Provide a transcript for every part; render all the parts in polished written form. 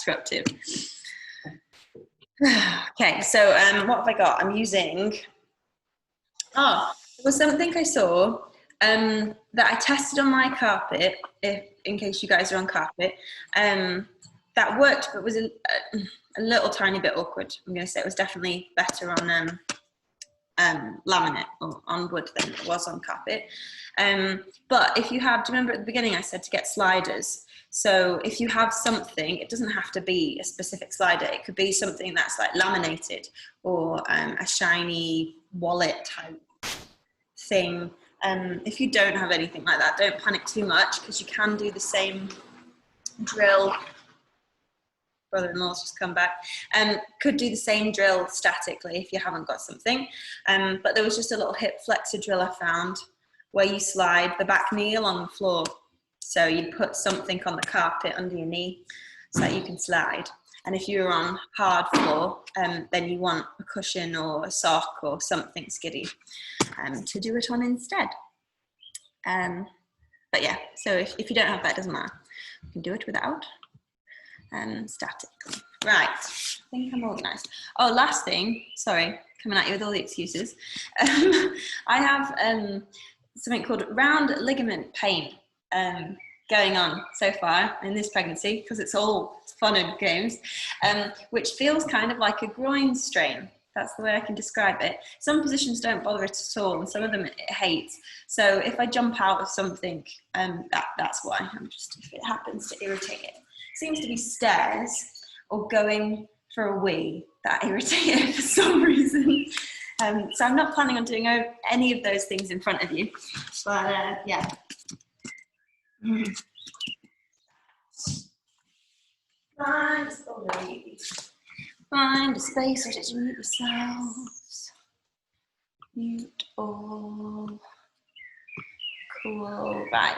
disruptive. Okay, so what have I got? I'm using, there was something I saw that I tested on my carpet, in case you guys are on carpet, that worked, but was a little tiny bit awkward. I'm going to say it was definitely better on laminate or on wood than it was on carpet. But if you have, do you remember at the beginning I said to get sliders? So if you have something, it doesn't have to be a specific slider. It could be something that's like laminated or a shiny wallet type thing. If you don't have anything like that, don't panic too much, because you can do the same drill. Brother-in-law's just come back. Could do the same drill statically if you haven't got something. But there was just a little hip flexor drill I found where you slide the back knee along the floor. So you put something on the carpet under your knee so that you can slide. And if you're on hard floor, then you want a cushion or a sock or something skiddy to do it on instead. But yeah, so if you don't have that, it doesn't matter. You can do it without. Statically. Right, I think I'm organised. Oh, last thing, sorry, coming at you with all the excuses. I have something called round ligament pain going on so far in this pregnancy, because it's all fun and games, which feels kind of like a groin strain. That's the way I can describe it. Some positions don't bother it at all, and some of them it hates. So if I jump out of something, that's why. If it happens to irritate it. Seems to be stairs or going for a wee that irritate it for some reason. So I'm not planning on doing any of those things in front of you, but yeah. Find a space. Where did you mute yourselves? Mute all. Cool. Right.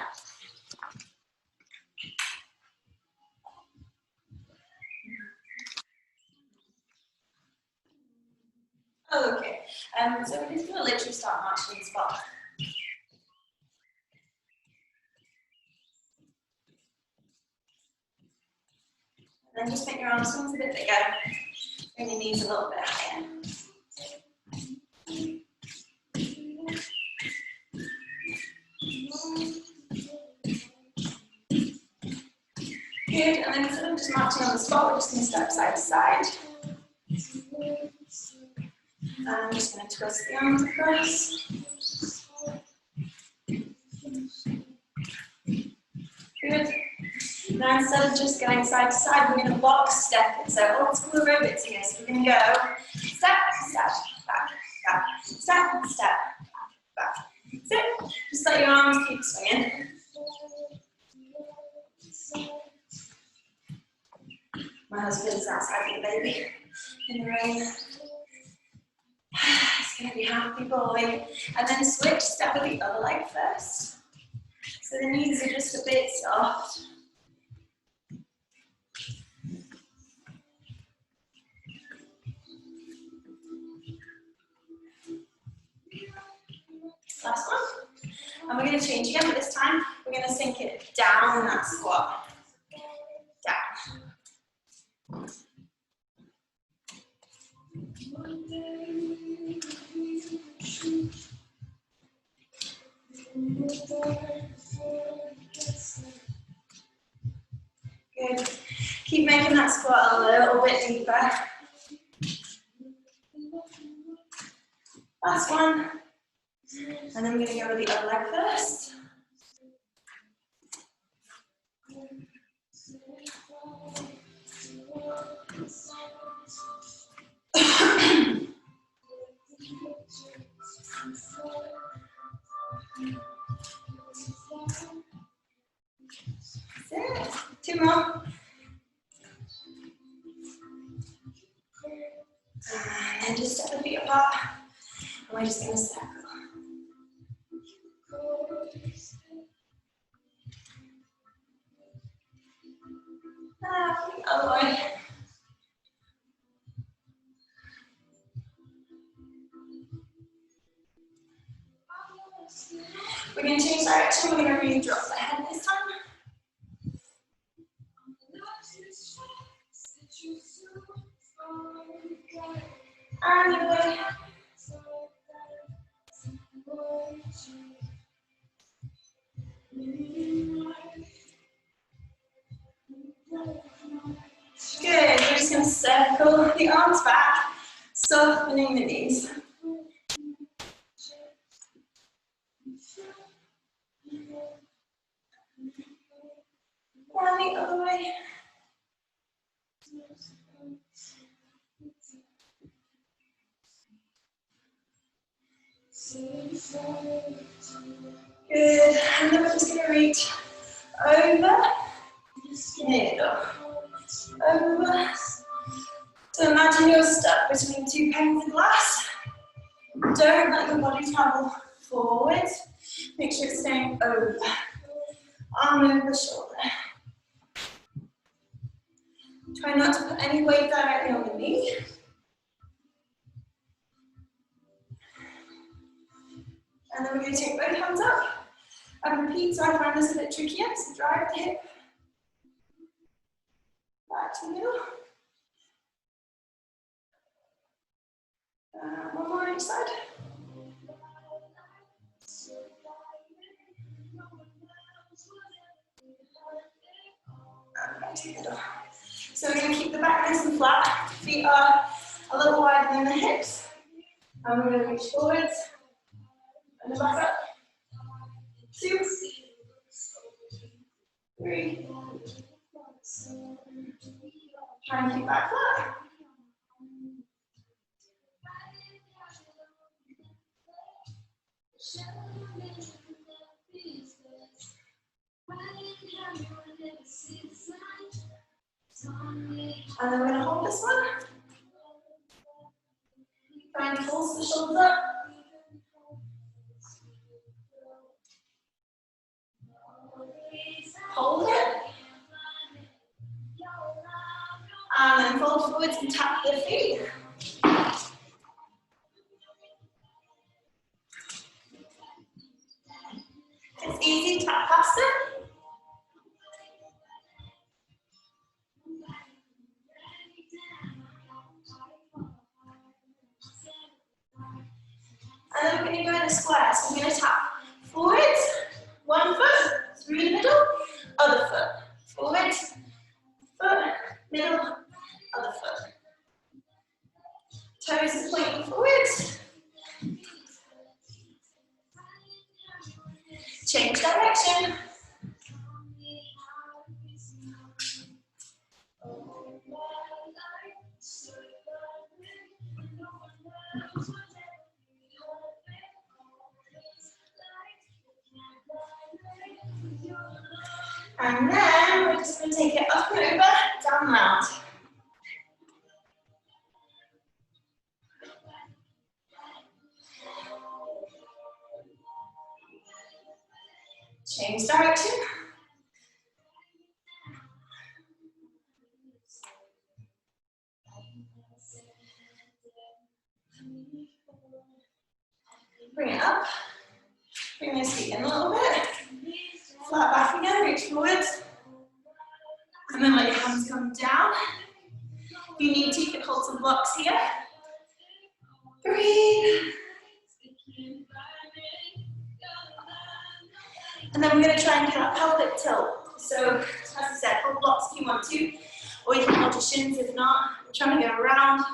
Oh, okay. So we're just going to literally start marching in the spot. And then just make your arms swings a bit bigger. Bring your knees a little bit higher. Good, and then instead of just marching on the spot, we're just going to step side to side. And I'm just going to twist the arms across. Good. Now instead of just going side to side, we're going to box step it. So old school aerobics here. So we're going to go step, step, back, back, step, step, back, back. That's it. Just let your arms keep swinging. My husband's outside with the baby in the rain. It's going to be a happy boy. And then switch, step with the other leg first. So the knees are just a bit soft. Last one. And we're going to change again, but this time we're going to sink it down in that squat. Down. Good. Keep making that squat a little bit deeper. Last one. And then we're going to go with the other leg first. That's it. 2 more. And just step the feet apart. And we're just going to circle. Other way. We're going to change direction. We're going to really drop the head this time. And the other way. Good, we're just going to circle the arms back, softening the knees. And the other way. Good, and then we're just going to reach over, middle, over. So imagine you're stuck between two panes of glass. Don't let your body travel forward. Make sure it's staying over. Arm over the shoulder. Try not to put any weight directly on the knee. And then we're going to take both hands up. And repeat, so I find this a bit trickier. So drive the hip. Back to the middle. One more on each side. And back to the middle. So we're going to keep the back nice and flat. Feet are a little wider than the hips. And we're going to reach forwards. And then back up. 2, 3. Try and keep back flat. And then we're going to hold this one. Try and pulse the shoulders up. Hold it. And then fold forwards and tap the feet. It's easy, tap past it. And then we're going to go in a square. So we're going to tap forwards, one foot, through the middle, other foot. Forwards, foot, middle, other foot. Toes is pointing forwards. Change direction. And then we're just going to take it up and over, down round. Change direction. Bring it up. Bring those feet in a little bit. Flat back again, reach forwards. And then let your hands come down. If you need to, you can hold some blocks here. Breathe. And then we're going to try and do that pelvic tilt. So, as I said, hold blocks if you want to, or you can hold your shins if not. We're trying to go around,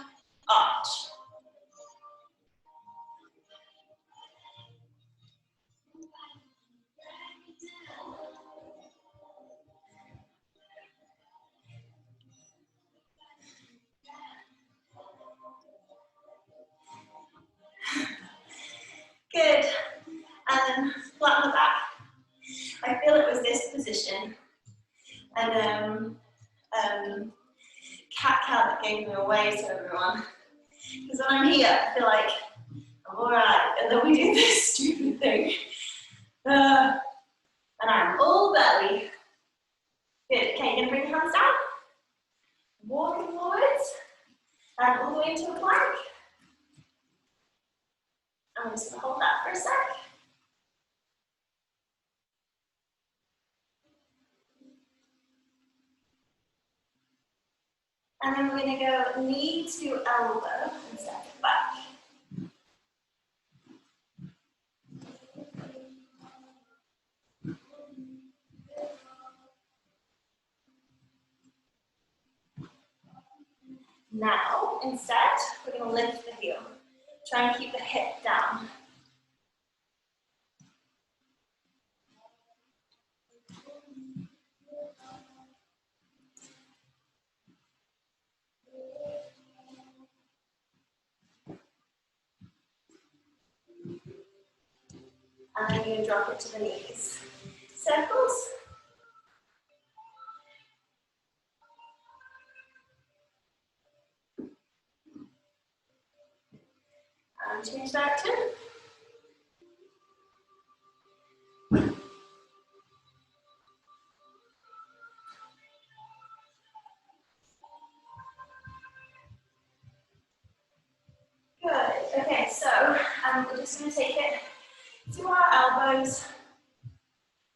arch. Good. And then flat on the back. I feel it was this position. And cat-cow that gave me away to everyone. Because when I'm here, I feel like I'm alright. And then we do this stupid thing. And I'm all belly. Good. Okay, you're going to bring your hands down. Walking forwards. And all the way into a plank. I'm just going to hold that for a sec. And then we're going to go knee to elbow and step it back. Now, instead, we're going to lift the heel. Try and keep the hip down. And then you're going to drop it to the knees. Circles. And change direction. Good. Okay, so we're just going to take it to our elbows.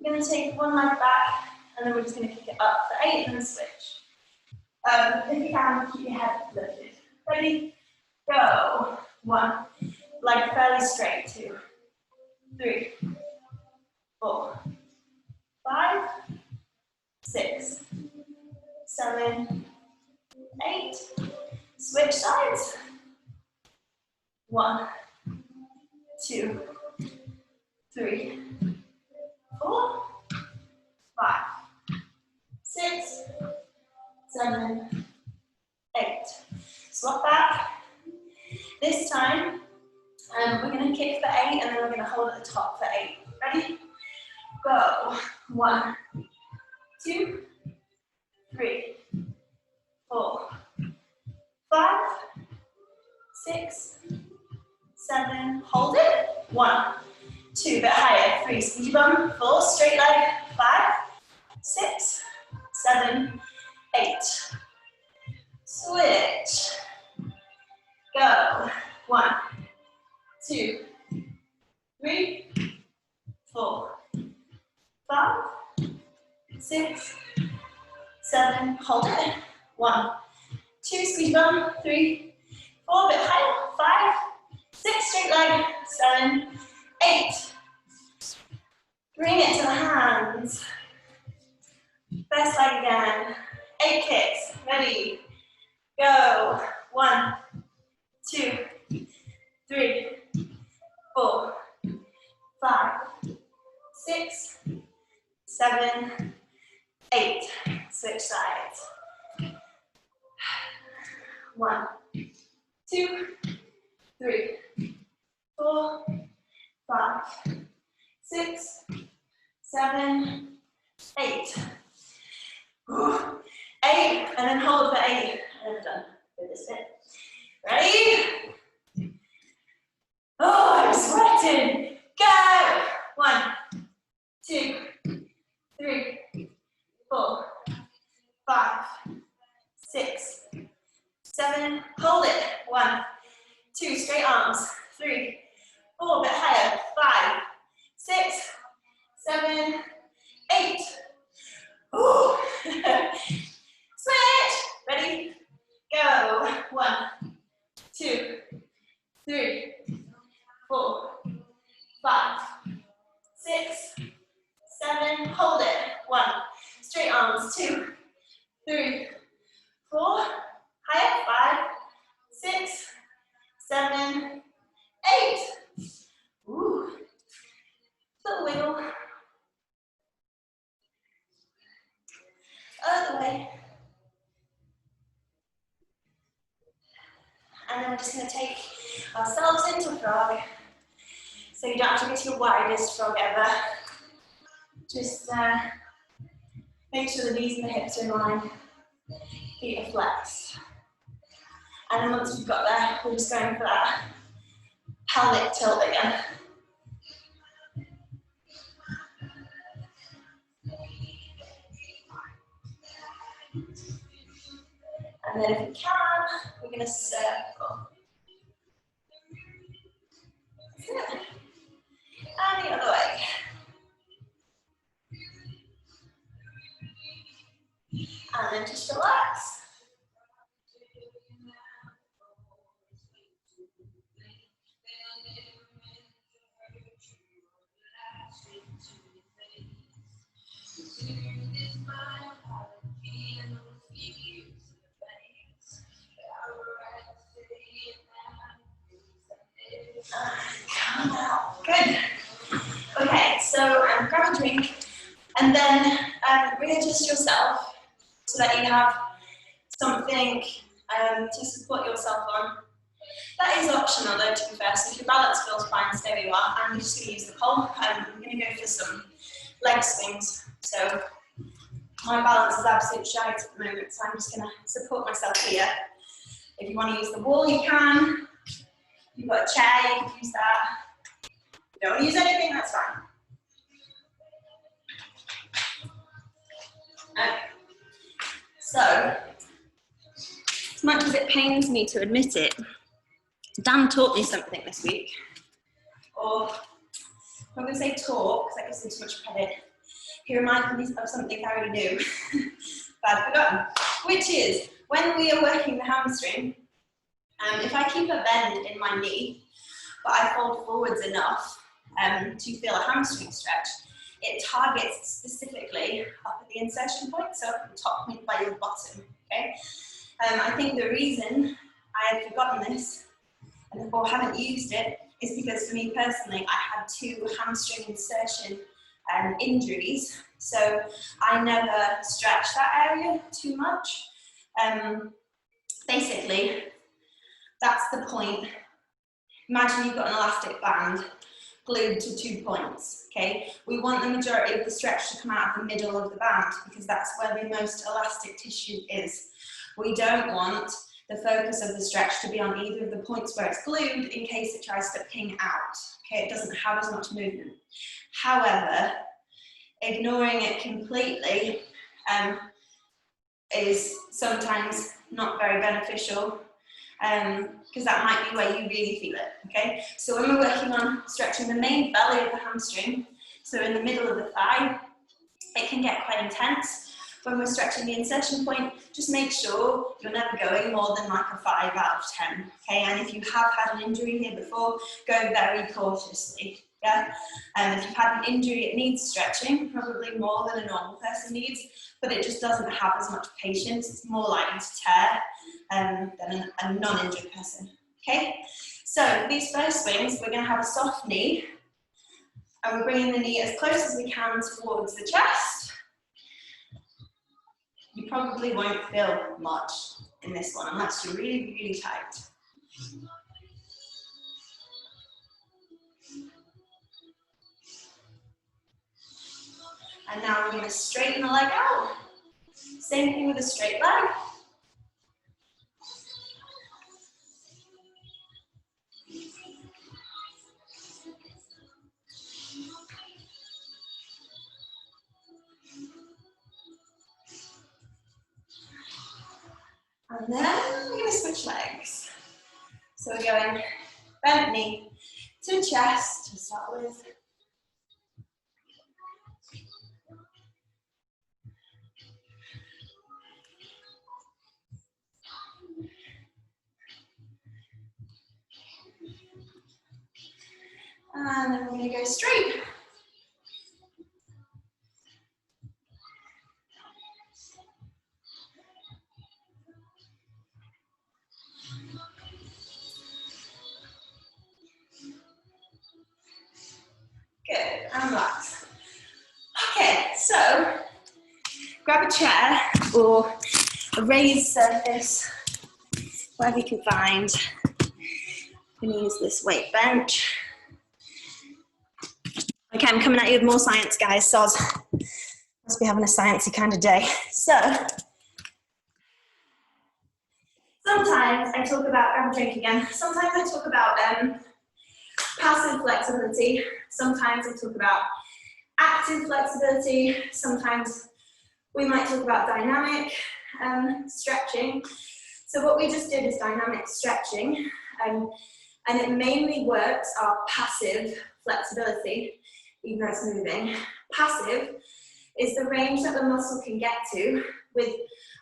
We're going to take one leg back, and then we're just going to kick it up for 8 and then switch. If you can, keep your head lifted. Ready? Go. 1. Leg fairly straight. 2, 3, 4, 5, 6, 7, 8. Switch sides. 1, 2, 3, 4, 5, 6, 7, 8. Swap back. This time, we're going to kick for 8 and then we're going to hold at the top for 8. Ready? Go. 1, 2, 3, 4, 5, 6, 7. Hold it. 1, 2, bit higher. 3, squeeze your bum. 4, straight leg. 5, 6, 7, 8. Switch. Go. 1, 2, 3, 4, 5, 6, 7. Hold it. 1, 2, squeeze bum. 3, 4, bit higher. 5, 6, straight leg. 7, 8. Bring it to the hands. First leg again. 8 kicks. Ready? Go. 1, 2, 3, 4, 5, 6, 7, 8. Switch sides. 1, 2, 3, 4, 5, 6, 7, 8. 8, and then hold for 8. And I'm done with this bit. Ready? Oh, I'm sweating. Go. 1, 2, 3, 4, 5, 6, 7. Hold it. 1, 2, straight arms. 3, 4, bit higher. 5, 6, 7, 8. Ooh. Switch. Ready? Go. 1, 2, 3, 4, 5, 6, 7. Hold it. 1. Straight arms. 2, 3, 4. Higher. 5, 6, 7, 8. Ooh. Little wiggle. Other way. And then we're just going to take ourselves into a frog. So you don't have to get your widest frog ever. Just make sure the knees and the hips are in line. Feet are flexed. And then once we've got there, we're just going for that pelvic tilt again. And then if we can, we're going to circle. Good. And the other way. And then just relax. something, and then readjust yourself so that you have something to support yourself on. That is optional though, to be fair, so if your balance feels fine, stay where you are. I'm just going to use the pole. I'm going to go for some leg swings. So my balance is absolutely shite at the moment, so I'm just going to support myself here. If you want to use the wall, you can. If you've got a chair, you can use that. If you don't want to use anything, that's fine. Okay. So, as much as it pains me to admit it, Dan taught me something this week. Or, I'm going to say taught, because that gives him too much credit. He reminded me of something I already knew, but I'd forgotten. Which is, when we are working the hamstring, if I keep a bend in my knee, but I fold forwards enough to feel a hamstring stretch, it targets specifically up at the insertion point, so at the top point by your bottom, okay? I think the reason I had forgotten this, or haven't used it, is because for me personally, I had 2 hamstring insertion injuries, so I never stretched that area too much. Basically, that's the point. Imagine you've got an elastic band glued to 2 points, okay? We want the majority of the stretch to come out of the middle of the band because that's where the most elastic tissue is. We don't want the focus of the stretch to be on either of the points where it's glued in case it tries to ping out, okay? It doesn't have as much movement. However, ignoring it completely is sometimes not very beneficial because that might be where you really feel it, okay? So when we're working on stretching the main belly of the hamstring, so in the middle of the thigh, it can get quite intense. When we're stretching the insertion point, just make sure you're never going more than like a 5 out of 10, okay? And if you have had an injury here before, go very cautiously, yeah? If you've had an injury, it needs stretching, probably more than a normal person needs, but it just doesn't have as much patience. It's more likely to tear than a non-injured person, okay? So these first swings, we're gonna have a soft knee, and we're bringing the knee as close as we can towards the chest. You probably won't feel much in this one unless you're really, really tight. And now we're going to straighten the leg out. Same thing with a straight leg. And then we're going to switch legs. So we're going bent knee to chest to start with. And then we're going to go straight. Good, and relax. Okay, so grab a chair or a raised surface, wherever you can find. I'm going to use this weight bench. Okay, I'm coming at you with more science, guys. So must be having a sciencey kind of day. So sometimes I talk about, grab a drink again. Sometimes I talk about passive flexibility. Sometimes I talk about active flexibility. Sometimes we might talk about dynamic stretching. So what we just did is dynamic stretching, and it mainly works our passive flexibility, even though it's moving. Passive is the range that the muscle can get to with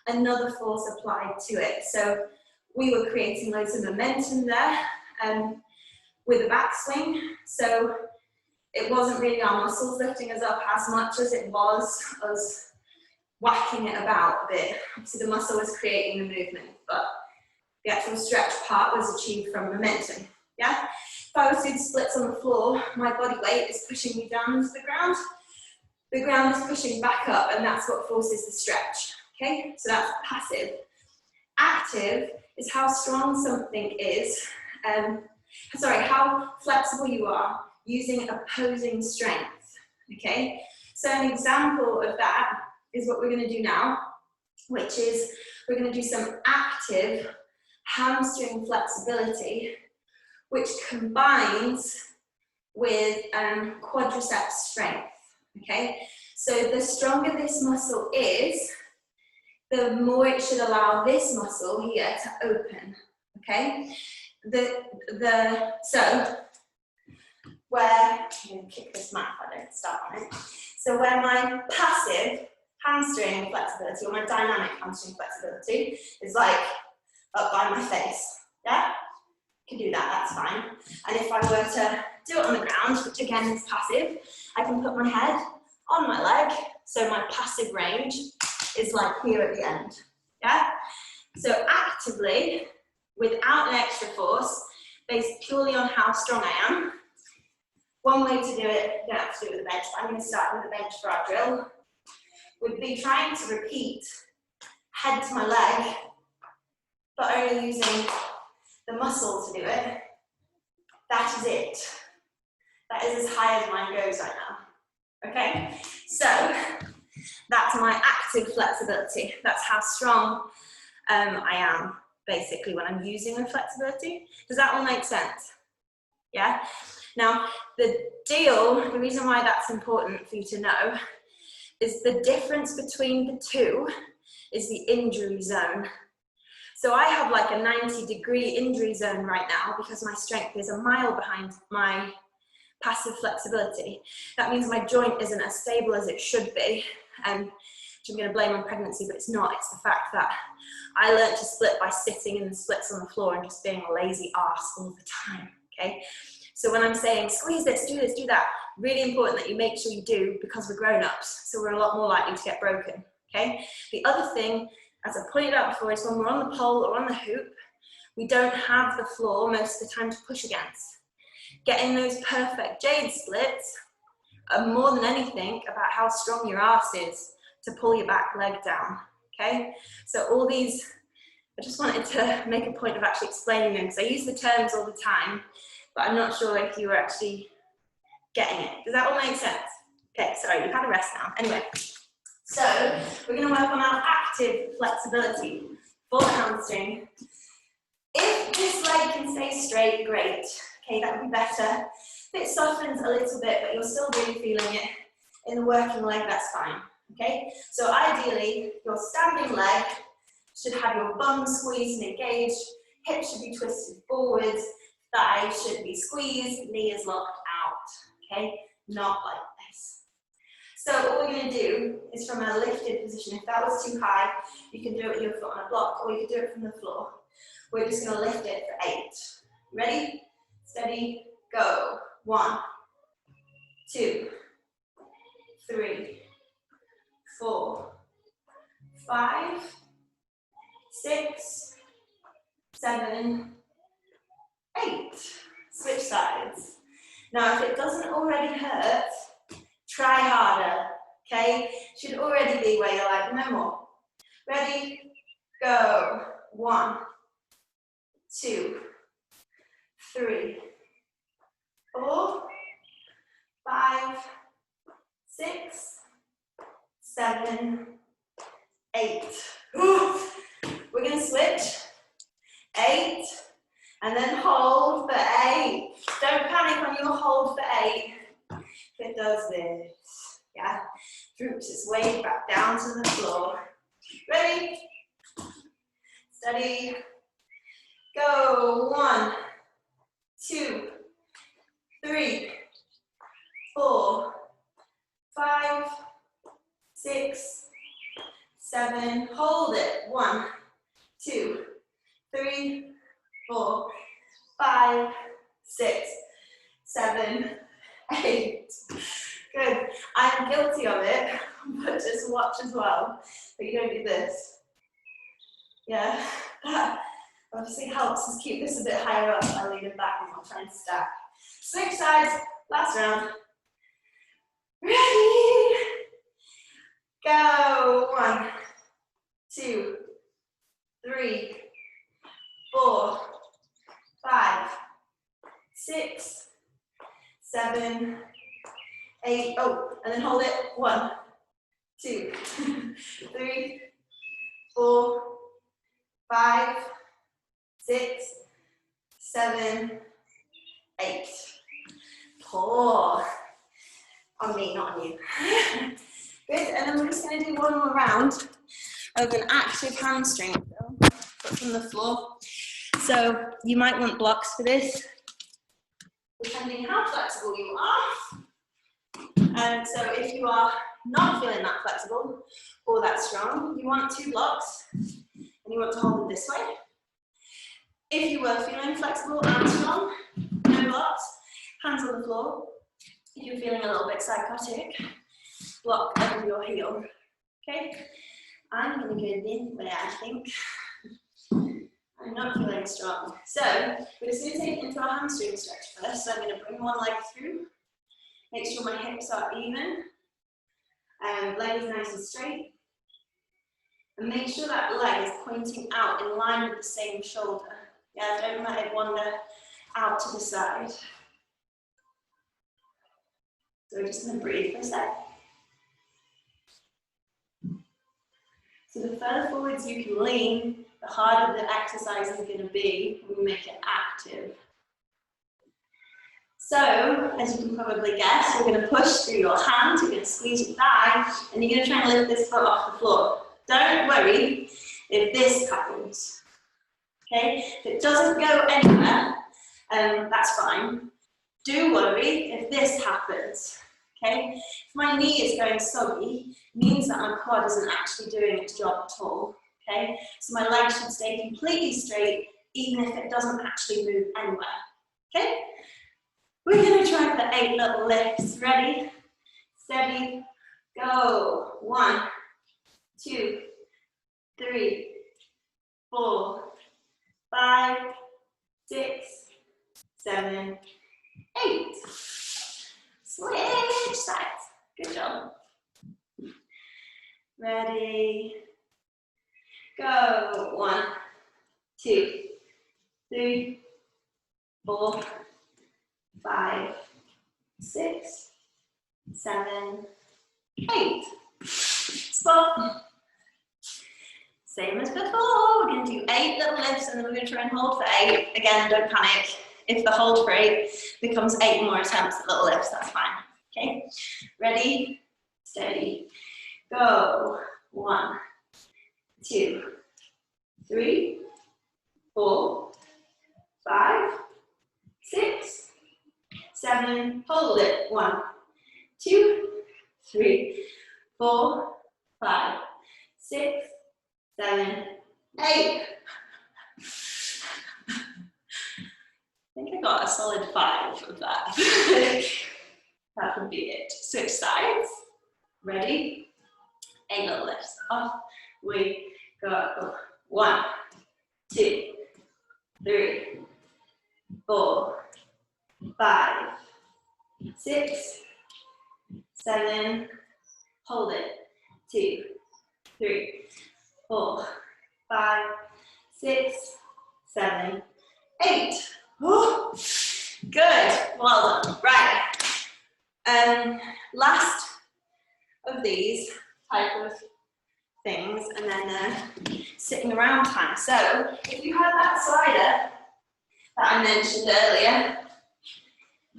another force applied to it. So we were creating loads of momentum there with a backswing. So it wasn't really our muscles lifting us up as much as it was us whacking it about a bit. So the muscle was creating the movement, but the actual stretch part was achieved from momentum, yeah? If I was doing splits on the floor, my body weight is pushing me down to the ground. the ground is pushing back up, and that's what forces the stretch. Okay, so that's passive. Active is how strong something is, how flexible you are using opposing strength. Okay, so an example of that is what we're going to do now, which is we're going to do some active hamstring flexibility, which combines with quadriceps strength. Okay, so the stronger this muscle is, the more it should allow this muscle here to open. Okay, so where I'm going to kick this mat if I don't start on it. So where my passive hamstring flexibility or my dynamic hamstring flexibility is like up by my face. Yeah, can do that. That's fine. And if I were to do it on the ground, which again is passive, I can put my head on my leg, so my passive range is like here at the end. Yeah? So actively, without an extra force, based purely on how strong I am, one way to do it, you don't have to do it with a bench, but I'm going to start with a bench for our drill, would be trying to repeat head to my leg, but only using the muscle to do it. That is it. That is as high as mine goes right now. Okay? So, that's my active flexibility. That's how strong I am, basically, when I'm using the flexibility. Does that all make sense? Yeah? Now, the reason why that's important for you to know, is the difference between the two is the injury zone. So I have like a 90-degree injury zone right now because my strength is a mile behind my passive flexibility. That means my joint isn't as stable as it should be, which I'm going to blame on pregnancy, but it's not. It's the fact that I learned to split by sitting in the splits on the floor and just being a lazy arse all the time, okay? So when I'm saying squeeze this, do that, really important that you make sure you do, because we're grown-ups, so we're a lot more likely to get broken, okay? The other thing, as I pointed out before, is when we're on the pole or on the hoop, we don't have the floor most of the time to push against. Getting those perfect jade splits are more than anything about how strong your arse is to pull your back leg down, okay? So all these, I just wanted to make a point of actually explaining them, because I use the terms all the time, but I'm not sure if you were actually getting it. Does that all make sense? Okay, sorry, you've had a rest now. Anyway, so we're going to work on our active flexibility for the hamstring. If this leg can stay straight, great. Okay, that would be better. If it softens a little bit, but you're still really feeling it in the working leg, that's fine. Okay, so ideally, your standing leg should have your bum squeezed and engaged, hips should be twisted forwards, thighs should be squeezed, knee is locked out. Okay, not like this. So what we're going to do is from a lifted position. If that was too high, you can do it with your foot on a block, or you can do it from the floor. We're just going to lift it for 8. Ready? Steady, go. 1, 2, 3, 4, 5, 6, 7, 8. Switch sides. Now, if it doesn't already hurt, try harder, okay? Should already be where you're like, no more. Ready, go. 1, 2, 3, 4, 5, 6, 7, 8. Ooh. We're going to switch. 8, and then hold for 8. Don't panic on your hold for 8. It does this, yeah? Droops its way back down to the floor. Ready? Steady. Go. 1, 2, 3, 4, 5, 6, 7. Hold it. 1, 2, 3, 4, 5, 6, 7, 8. Good. I'm guilty of it, but just watch as well. But you don't do this. Yeah. That obviously helps us keep this a bit higher up. I'll lean it back and I'll try and stack. Switch sides. Last round. Ready? Go. 1, 2, 3, 4, 5, 6, 7, 8. Oh, and then hold it. 1, 2, 3, 4, 5, 6, 7, 8. Pour. On me, not on you. Good, and then we're just going to do one more round of an active hamstring curl, but from the floor. So you might want blocks for this, depending how flexible you are. And so if you are not feeling that flexible or that strong, you want 2 blocks, and you want to hold them this way. If you were feeling flexible and strong, no blocks, hands on the floor. If you're feeling a little bit psychotic, block under your heel. Okay? I'm going to go this way, I think. I'm not feeling strong. So, we're just going to take it into our hamstring stretch first. So I'm going to bring one leg through. Make sure my hips are even. Leg is nice and straight. And make sure that leg is pointing out in line with the same shoulder. Yeah, don't let it wander out to the side. So we're just going to breathe for a sec. So the further forwards you can lean, the harder the exercise is going to be when we make it active. So, as you can probably guess, you're going to push through your hands, you're going to squeeze your thigh, and you're going to try and lift this foot off the floor. Don't worry if this happens. Okay? If it doesn't go anywhere, that's fine. Do worry if this happens. Okay? If my knee is going soggy, it means that my quad isn't actually doing its job at all. Okay? So my leg should stay completely straight, even if it doesn't actually move anywhere. Okay? We're going to try for 8 little lifts. Ready? Steady. Go. 1, 2, 3, 4, 5, 6, 7, 8. Switch sides. Good job. Ready? Go. 1, 2, 3, 4, 5, 6, 7, 8. Spot. Same as before. We're going to do 8 little lifts and then we're going to try and hold for 8. Again, don't panic. If the hold for 8 becomes 8 more attempts at little lifts, that's fine. Okay? Ready? Steady. Go. 1, 2, 3, 4, 5, 6, 7. Hold it. 1, 2, 3, 4, 5, 6, 7, 8. I think I got a solid 5 of that. That would be it. Switch sides. Ready? 8 little lifts. Off we go. 1, 2, 3, 4, 5, 6, 7. Hold it. 2, 3, 4, 5, 6, 7, 8. Oh, good. Well done. Right. Last of these type of things, and then sitting around time. So, if you have that slider that I mentioned earlier,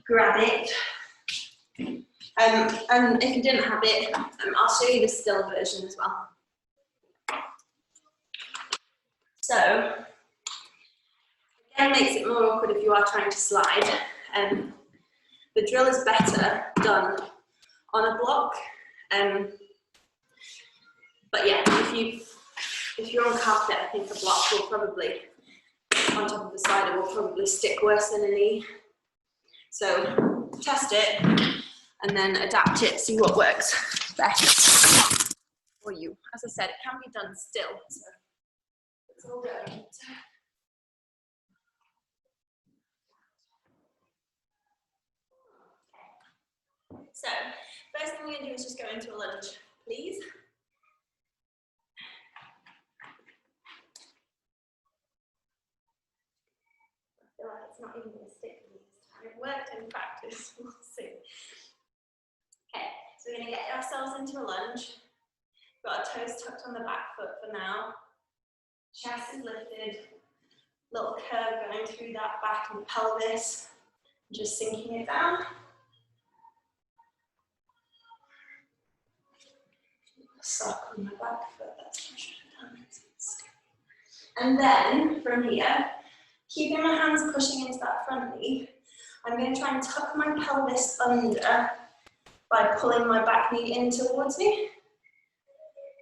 grab it. And if you didn't have it, I'll show you the still version as well. So, again, makes it more awkward if you are trying to slide. The drill is better done on a block. But yeah, if you're on carpet, I think a block will probably, on top of the slider, will probably stick worse than a knee. So test it and then adapt it, see what works best for you. As I said, it can be done still, so it's all good. So, first thing we're going to do is just go into a lunge, please. feel like it's not even going to stick with me this time. It worked in practice, we'll see. Okay, so we're going to get ourselves into a lunge. Got our toes tucked on the back foot for now. Chest is lifted. Little curve going through that back and pelvis. Just sinking it down. Suck on my back foot, that's my shoulder down. And then from here, keeping my hands pushing into that front knee, I'm going to try and tuck my pelvis under by pulling my back knee in towards me.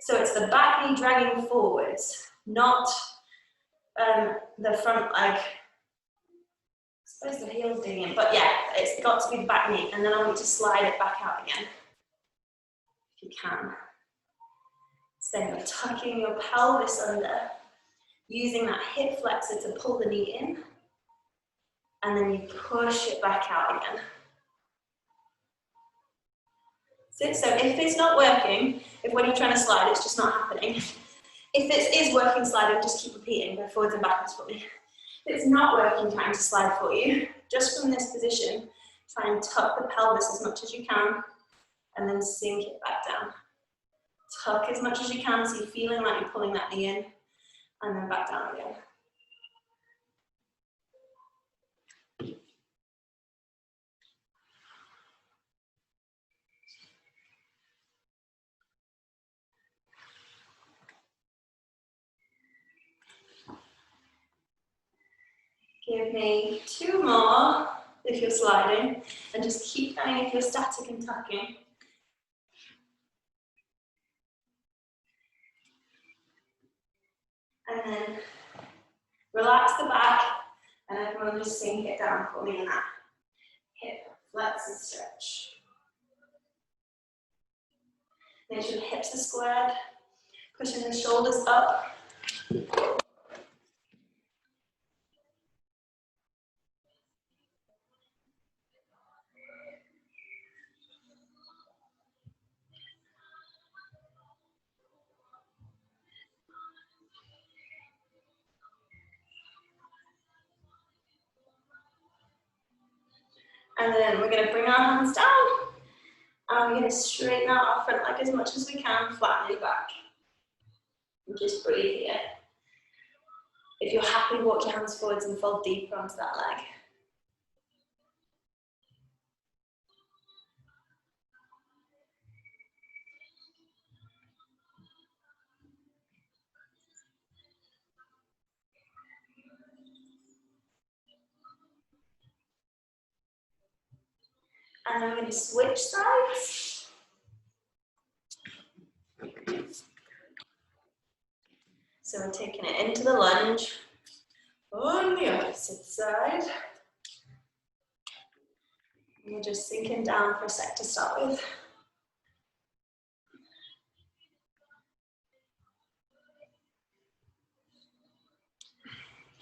So it's the back knee dragging forwards, not the front leg. I suppose the heel's doing it, but yeah, it's got to be the back knee, and then I want you to slide it back out again, if you can. So then you're tucking your pelvis under, using that hip flexor to pull the knee in, and then you push it back out again. So if it's not working, if when you're trying to slide it's just not happening, if it is working sliding, just keep repeating, go forwards and backwards for me. If it's not working trying to slide for you, just from this position, try and tuck the pelvis as much as you can, and then sink it back down. Tuck as much as you can so you're feeling like you're pulling that knee in, and then back down again. Give me 2 more if you're sliding, and just keep going if you're static and tucking. And then relax the back, and everyone just sink it down for me in that hip flex and stretch. Make sure the hips are squared, pushing the shoulders up. And then we're going to bring our hands down, and we're going to straighten out our front leg as much as we can, flatten it back. And just breathe here. If you're happy, walk your hands forwards and fold deeper onto that leg. And then we're going to switch sides. So we're taking it into the lunge on the opposite side. And we're just sinking down for a sec to start with.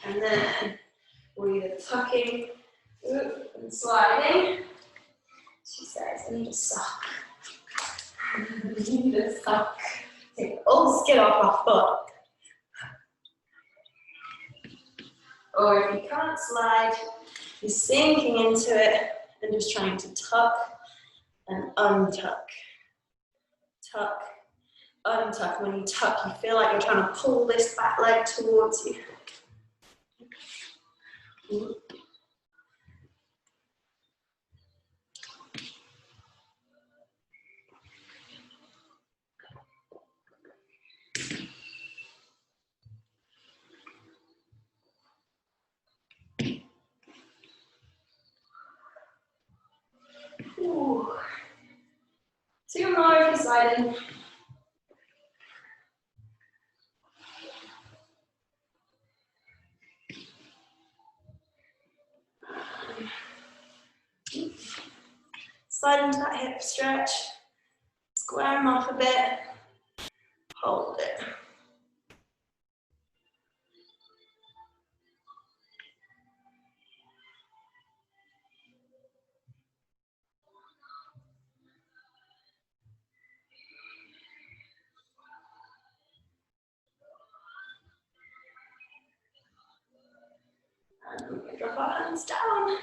And then we're either tucking and sliding. She says, I need a sock. I need a sock. Take all the skin off our foot. Or if you can't slide, you're sinking into it and just trying to tuck and untuck. Tuck, untuck. When you tuck, you feel like you're trying to pull this back leg towards you. Ooh. 2 more if you're sliding. Slide into that hip stretch. Square them off a bit. Hold it. And we're going to drop our hands down.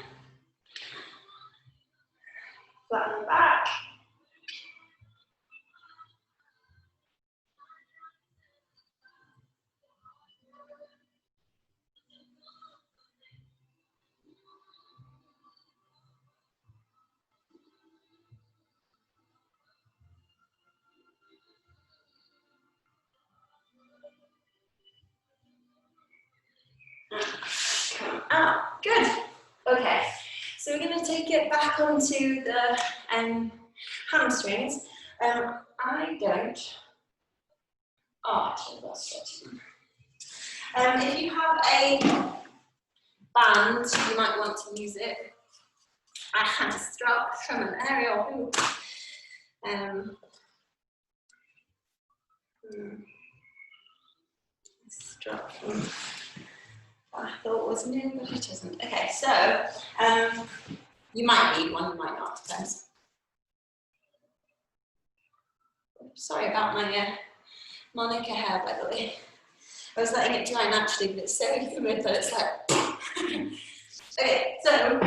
Flatten the back. Come out. Good. Okay. So we're going to take it back onto the hamstrings. I don't. Oh, actually, that's stretching. If you have a band, you might want to use it. I had a strap from an aerial hoop. Strap from I thought was new, but it isn't. Okay, so you might need one, you might not, depends. Sorry about my Monica hair, by the way. I was letting it dry naturally, but it's so humid that it's like. Okay, so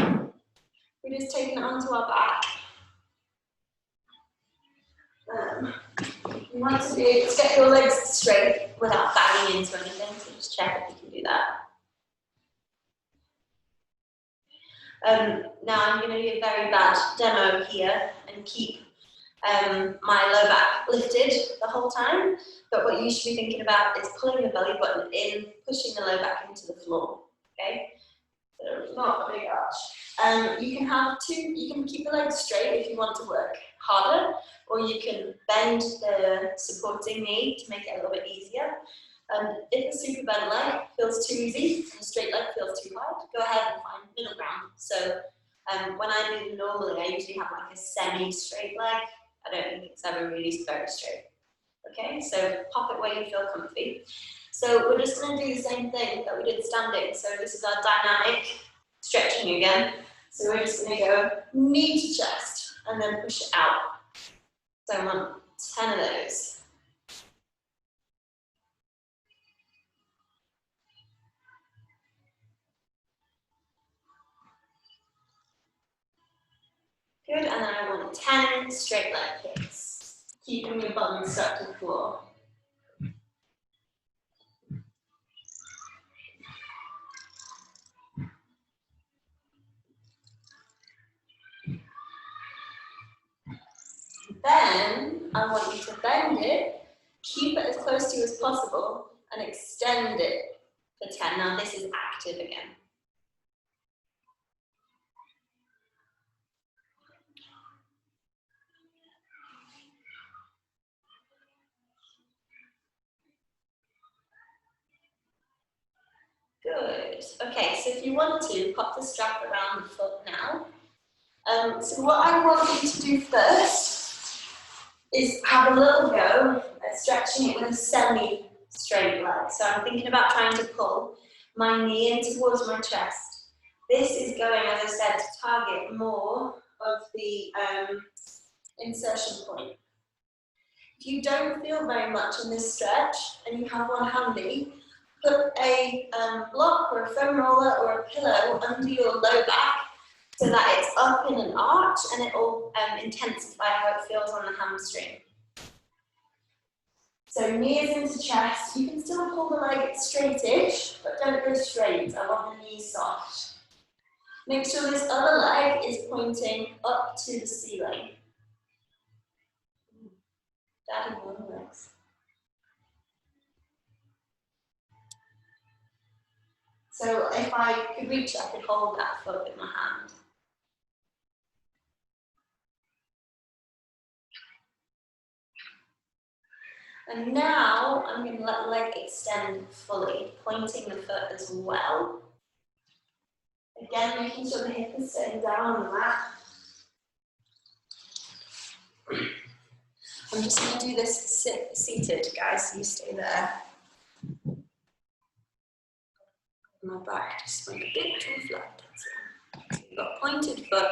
we're just taking it onto our back. You want to be able to get your legs straight without banging into anything, so just check if you can do that. Now I'm going to do a very bad demo here and keep my low back lifted the whole time, but what you should be thinking about is pulling the belly button in, pushing the low back into the floor, okay? So not a big arch. You can keep the legs straight if you want to work harder, or you can bend the supporting knee to make it a little bit easier. If a super bent leg feels too easy and a straight leg feels too hard, go ahead and find middle ground. So when I do normally, I usually have like a semi-straight leg. I don't think it's ever really very straight. Okay, so pop it where you feel comfy. So we're just going to do the same thing that we did standing. So this is our dynamic stretching again. So we're just going to go knee to chest and then push it out. So I want 10 of those. Good, and then I want 10 straight leg kicks, keeping your bum stuck to the floor. Then I want you to bend it, keep it as close to you as possible, and extend it for 10. Now this is active again. Good. Okay, so if you want to, pop the strap around the foot now. So what I want you to do first is have a little go at stretching it with a semi-straight leg. So I'm thinking about trying to pull my knee in towards my chest. This is going, as I said, to target more of the insertion point. If you don't feel very much in this stretch and you have one handy, put a block or a foam roller or a pillow under your low back so that it's up in an arch and it will intensify how it feels on the hamstring. So knees into chest. You can still pull the leg straightish, but don't go straight. I want the knee soft. Make sure this other leg is pointing up to the ceiling. Daddy long legs. So if I could reach, I could hold that foot with my hand. And now I'm going to let the leg extend fully, pointing the foot as well. Again, making sure the hip is staying down on the mat. I'm just going to do this seated, guys, so you stay there. My back just went a bit too flat. So you've got a pointed foot,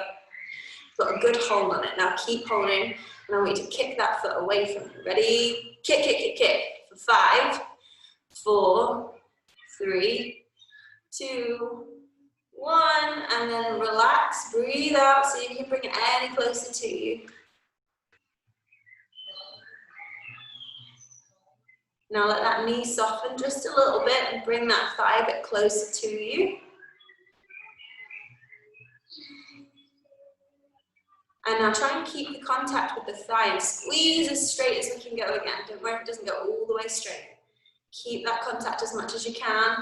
got a good hold on it. Now keep holding, and I want you to kick that foot away from you. Ready? Kick, kick, kick, kick. For 5, 4, 3, 2, 1, and then relax, breathe out so you can bring it any closer to you. Now let that knee soften just a little bit and bring that thigh a bit closer to you. And now try and keep the contact with the thigh and squeeze as straight as we can go again. Don't worry if it doesn't go all the way straight. Keep that contact as much as you can.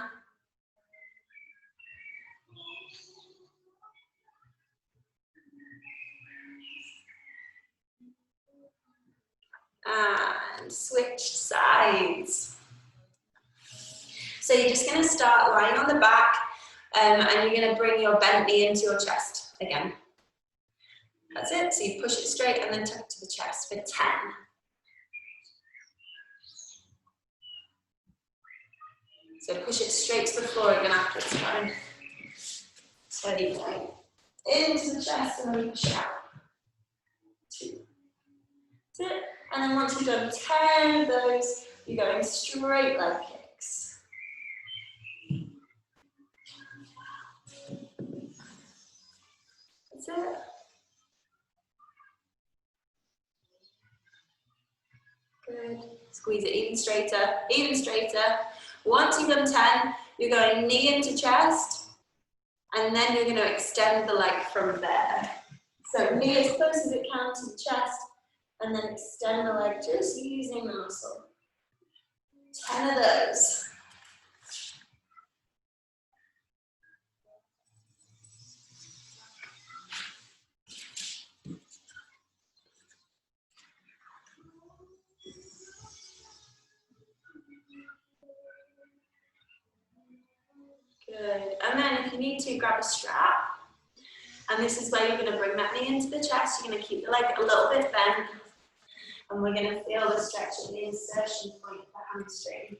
And switch sides. So you're just going to start lying on the back and you're going to bring your bent knee into your chest again. That's it. So you push it straight and then tuck to the chest for 10. So push it straight to the floor again after it's time. Steady point. Into the chest and then push it out. 2. That's it. And then once you've done 10 of those, you're going straight leg kicks. That's it. Good. Squeeze it even straighter, even straighter. Once you've done 10, you're going knee into chest, and then you're going to extend the leg from there. So knee as close as it can to the chest, and then extend the leg just using the muscle. 10 of those. Good. And then if you need to, grab a strap. And this is where you're going to bring that knee into the chest. You're going to keep the leg a little bit bent. And we're going to feel the stretch at the insertion point of the hamstring.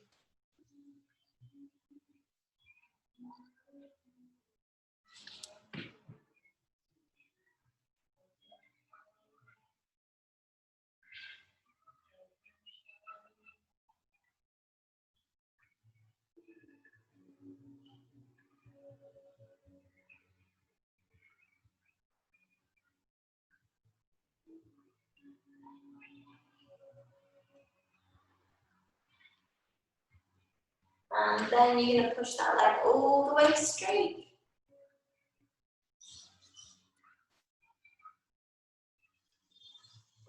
And then you're going to push that leg all the way straight.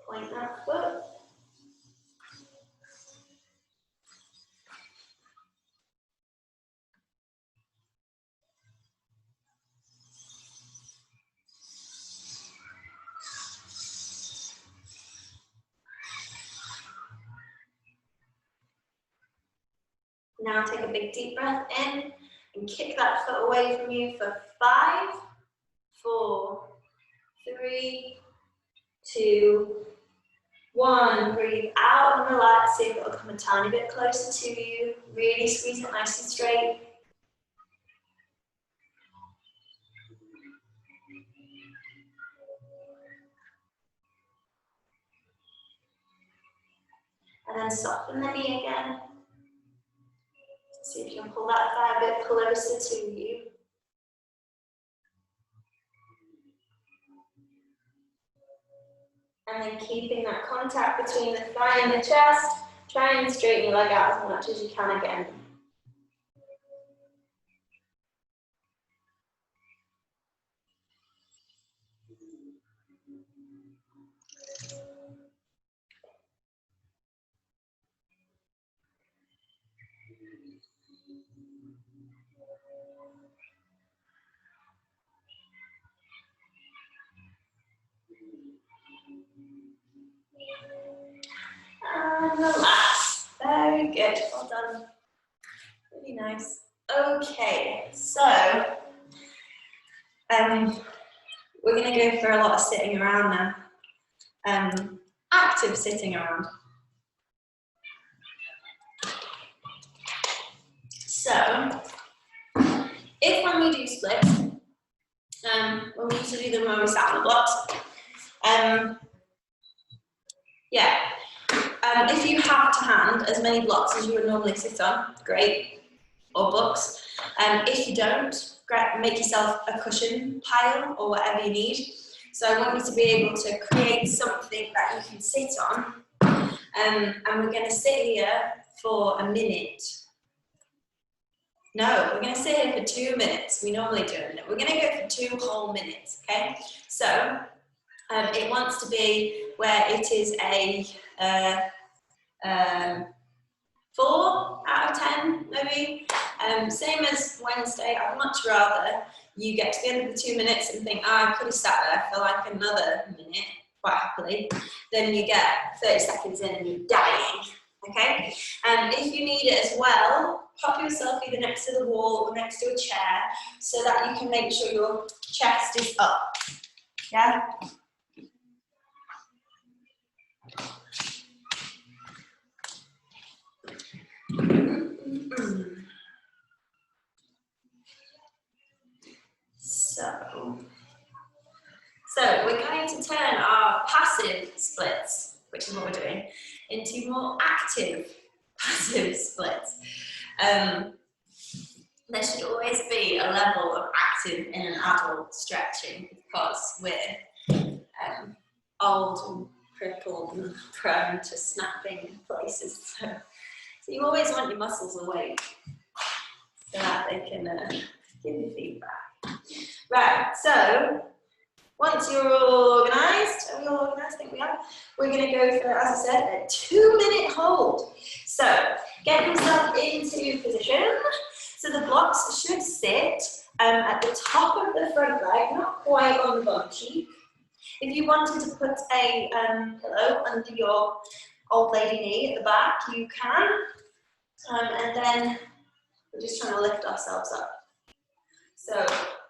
Point that foot. Now take a big deep breath in and kick that foot away from you for 5, 4, 3, 2, 1. Breathe out and relax. See if it'll come a tiny bit closer to you. Really squeeze it nice and straight. And then soften the knee again. See if you can pull that thigh a bit closer to you. And then keeping that contact between the thigh and the chest, try and straighten your leg out as much as you can again. And relax. Very good. Well done. Really nice. Okay, so we're going to go for a lot of sitting around now. Active sitting around. So, if when we do splits, when we used to do them when we sat on the blocks, if you have to hand as many blocks as you would normally sit on, great, or books. If you don't, make yourself a cushion pile or whatever you need. So I want you to be able to create something that you can sit on. And we're going to sit here for a minute. No, we're going to sit here for 2 minutes. We normally do a minute. We're going to go for 2 whole minutes, okay? So it wants to be where it is a 4 out of 10, maybe. Same as Wednesday, I'd much rather you get to the end of the 2 minutes and think, oh, I could have sat there for like another minute, quite happily, then you get 30 seconds in and you're dying, okay? If you need it as well, pop yourself either next to the wall or next to a chair so that you can make sure your chest is up, yeah? So we're going to turn our passive splits, which is what we're doing, into more active passive splits. There should always be a level of active in an adult stretching because we're old and crippled and prone to snapping places. So you always want your muscles awake so that they can give you feedback. Right, so once you're all organised, are we all organised? I think we are. We're going to go for, as I said, a 2-minute hold. So get yourself into position. So the blocks should sit at the top of the front leg, not quite on the bum cheek. If you wanted to put a pillow under your old lady knee at the back, you can. And then we're just trying to lift ourselves up. So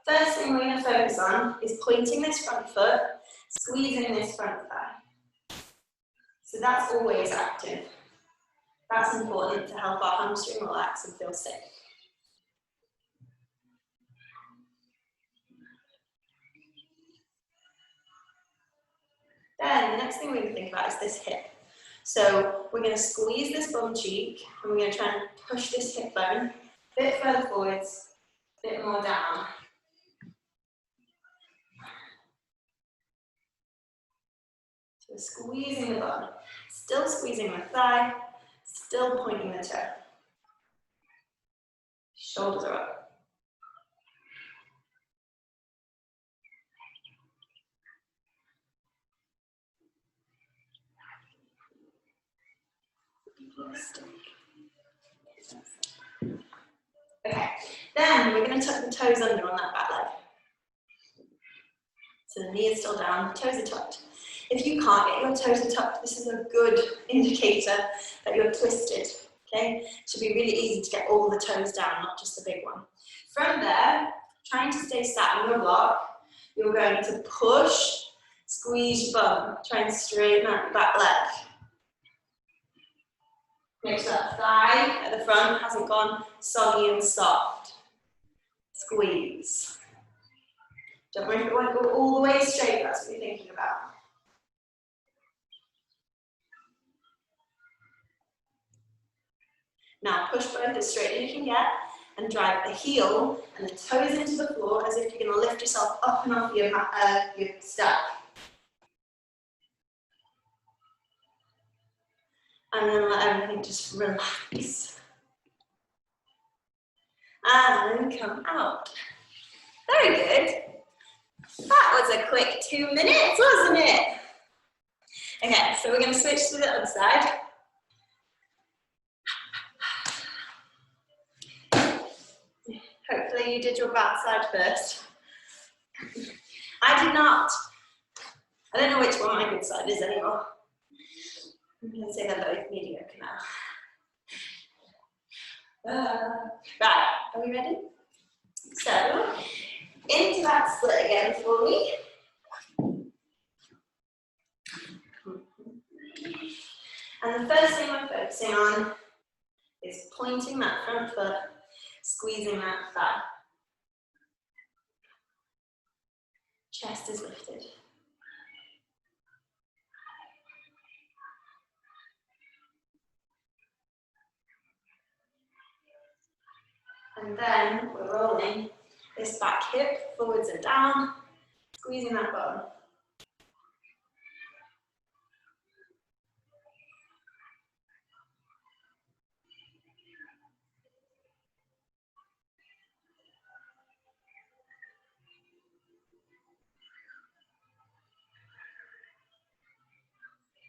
first thing we're going to focus on is pointing this front foot, squeezing this front thigh. So that's always active. That's important to help our hamstring relax and feel safe. Then the next thing we're going to think about is this hip. So we're going to squeeze this bum cheek and we're going to try and push this hip bone a bit further forwards, a bit more down. So we're squeezing the bum, still squeezing the thigh, still pointing the toe. Shoulders are up. Okay, then we're going to tuck the toes under on that back leg. So the knee is still down, the toes are tucked. If you can't get your toes tucked, this is a good indicator that you're twisted. Okay, it should be really easy to get all the toes down, not just the big one. From there, trying to stay sat on your block, you're going to push, squeeze your bum, try and straighten out your back leg. Make sure that thigh at the front hasn't gone soggy and soft. Squeeze. Don't worry if it won't go all the way straight, that's what you're thinking about. Now push both as straight as you can get and drive the heel and the toes into the floor as if you're going to lift yourself up and off your stack. And then let everything just relax. And come out. Very good. That was a quick 2 minutes, wasn't it? Okay, so we're going to switch to the other side. Hopefully you did your back side first. I did not. I don't know which one my good side is anymore. I'm going to say they're both mediocre now. Right, are we ready? So, into that split again for me. And the first thing I'm focusing on is pointing that front foot, squeezing that thigh. Chest is lifted. And then we're rolling this back hip forwards and down, squeezing that bum.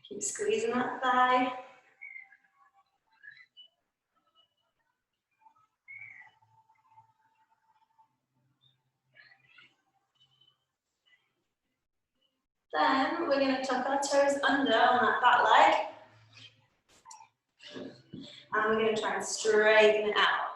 Keep squeezing that thigh. Then we're going to tuck our toes under on that back leg. And we're going to try and straighten it out.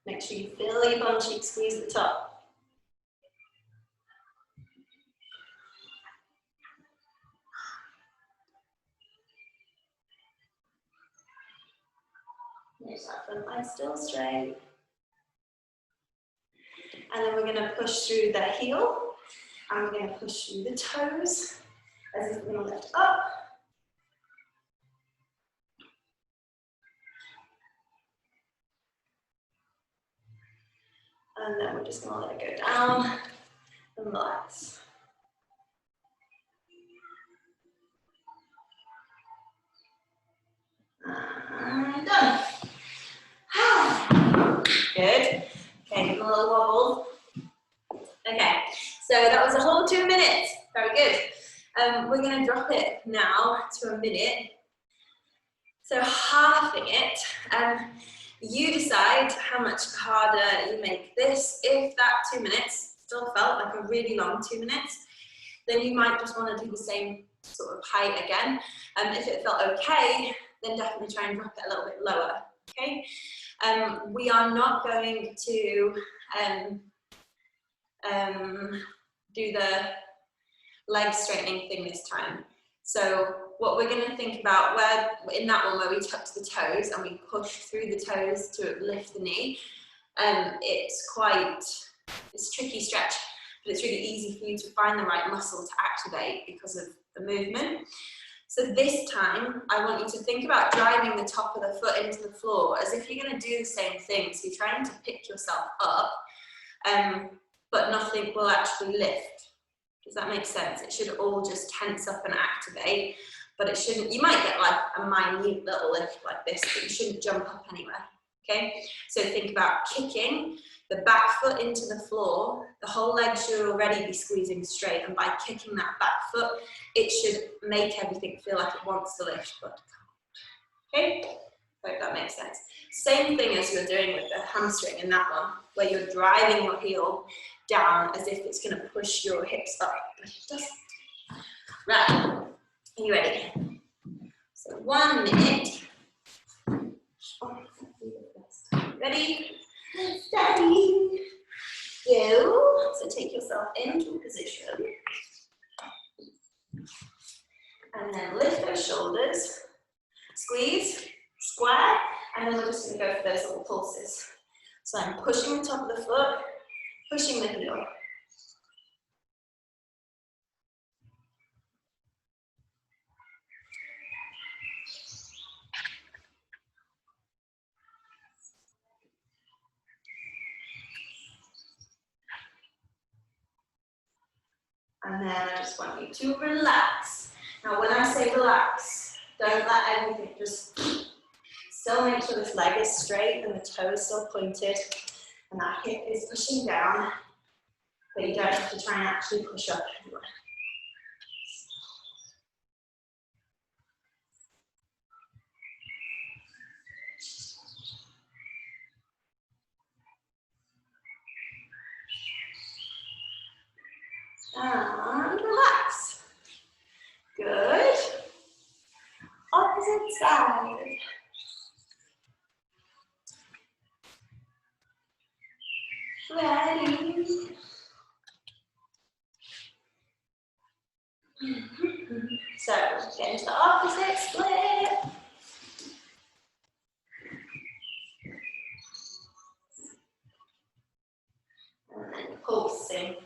Make sure you feel your bum cheek squeeze at the top. Make that front leg still straight. And then we're going to push through the heel. And we're going to push through the toes. As if we're going to lift up. And then we're just going to let it go down and relax. And done. Good. Okay, a little wobble. Okay, so that was a whole 2 minutes. Very good. We're going to drop it now to a minute. So halving it. You decide how much harder you make this. If that 2 minutes still felt like a really long 2 minutes, then you might just want to do the same sort of height again. If it felt okay, then definitely try and drop it a little bit lower. Okay. We are not going to do the leg straightening thing this time. So what we're going to think about, where in that one where we tucked the toes and we push through the toes to lift the knee, it's a tricky stretch, but it's really easy for you to find the right muscle to activate because of the movement. So this time, I want you to think about driving the top of the foot into the floor as if you're going to do the same thing. So you're trying to pick yourself up, but nothing will actually lift. Does that make sense? It should all just tense up and activate, but it shouldn't, you might get like a minute little lift like this, but you shouldn't jump up anywhere, okay? So think about kicking the back foot into the floor. The whole leg should already be squeezing straight, and by kicking that back foot, it should make everything feel like it wants to lift, but can't. Okay? Hope that makes sense. Same thing as you're doing with the hamstring in that one, where you're driving your heel down as if it's going to push your hips up, but it doesn't. Right, are you ready? So 1 minute. Ready? Steady. Go. So take yourself into position. And then lift those shoulders. Squeeze, square, and then we're just going to go for those little pulses. So I'm pushing the top of the foot, pushing the heel. And then I just want you to relax. Now when I say relax, don't let everything just, still make sure this leg is straight and the toe is still pointed and that hip is pushing down, but you don't have to try and actually push up anywhere. And relax. Good. Opposite side. Ready. So get into the opposite split. And then pulsing.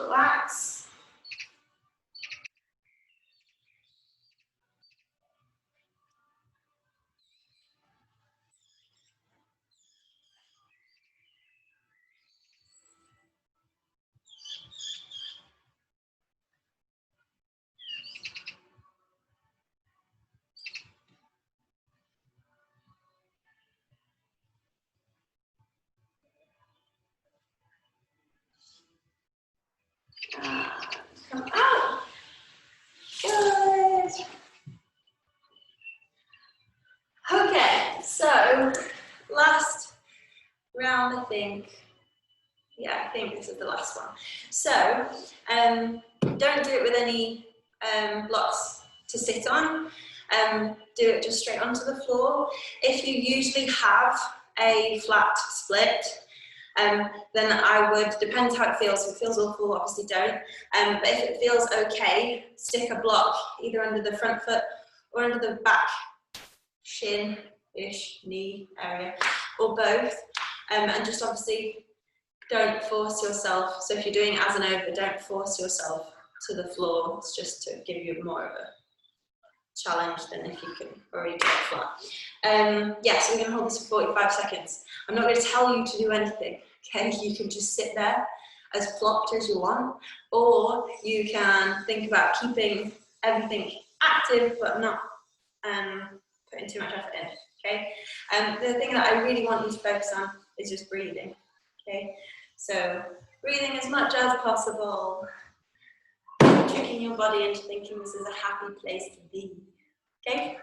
relax. Come out. Good. Okay, so last round, I think. Yeah, I think this is the last one. So, don't do it with any blocks to sit on. Do it just straight onto the floor. If you usually have a flat split, then I would, depends how it feels. If it feels awful, obviously don't. But if it feels okay, stick a block either under the front foot or under the back shin-ish knee area, or both. And just obviously don't force yourself. So if you're doing it as an over, don't force yourself to the floor. It's just to give you more of a challenge than if you can already do it flat. Yeah, so we're going to hold this for 45 seconds. I'm not going to tell you to do anything, okay? You can just sit there as plopped as you want, or you can think about keeping everything active but not putting too much effort in, okay? The thing that I really want you to focus on is just breathing, okay? So breathing as much as possible, tricking your body into thinking this is a happy place to be, okay?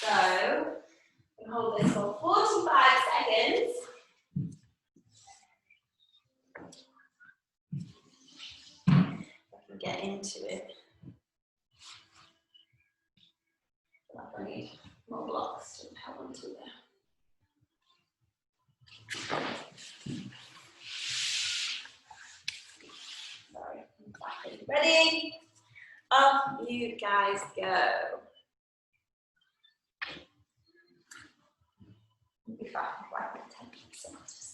So, we can hold this for 45 seconds. I can get into it. I need more blocks to help onto there. Sorry, ready? Off you guys go. If I can wipe my techniques, I'll just.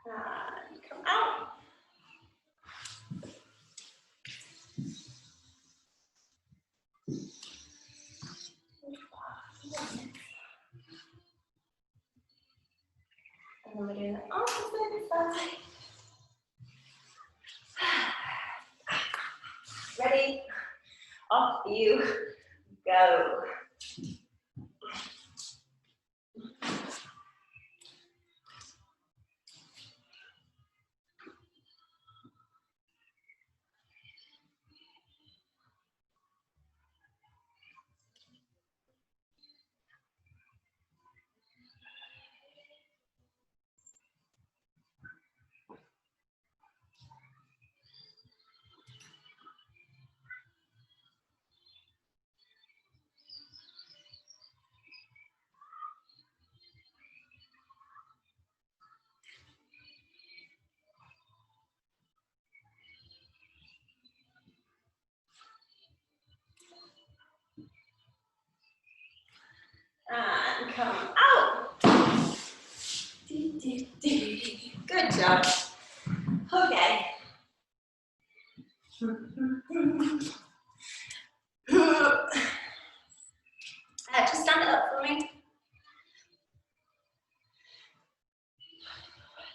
And come out. And then we're doing the opposite side. Ready? Off you go. And come out. Good job. Okay. Just stand it up for me.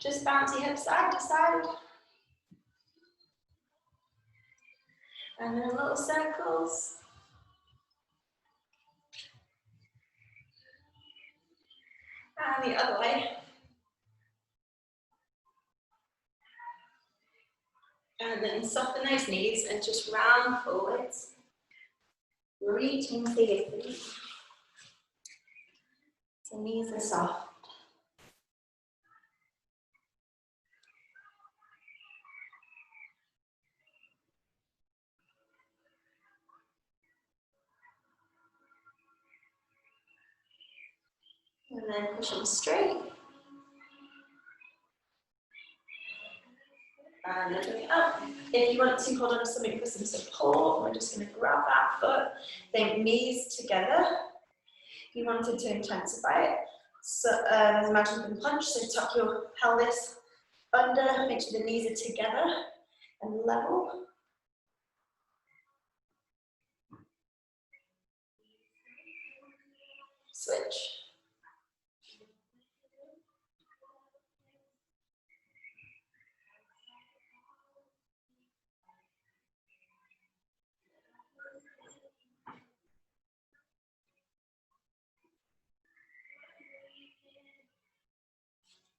Just bounce your hips side to side. And then little circles. And the other way. And then soften those knees and just round forwards. Reaching safely. So knees are soft. And then push them straight. And then bring it up. If you want to hold on to something for some support, we're just going to grab that foot. Think knees together. If you wanted to intensify it, so imagine you can punch, so tuck your pelvis under, make sure the knees are together and level. Switch.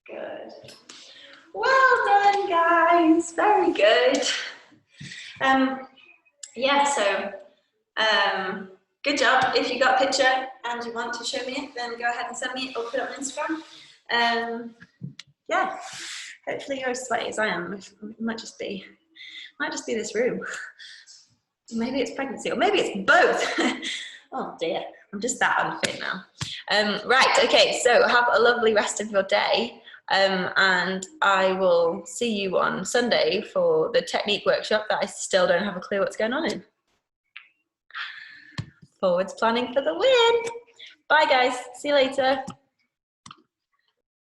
Good. Well done, guys. Very good. Yeah, so good job. If you got a picture and you want to show me it, then go ahead and send me it or put it on Instagram. Yeah, hopefully you're as sweaty as I am. It might just be this room. Maybe it's pregnancy, or maybe it's both. Oh dear, I'm just that unfit now. Right, okay, so have a lovely rest of your day. And I will see you on Sunday for the technique workshop that I still don't have a clue what's going on in. Forwards planning for the win. Bye guys, see you later.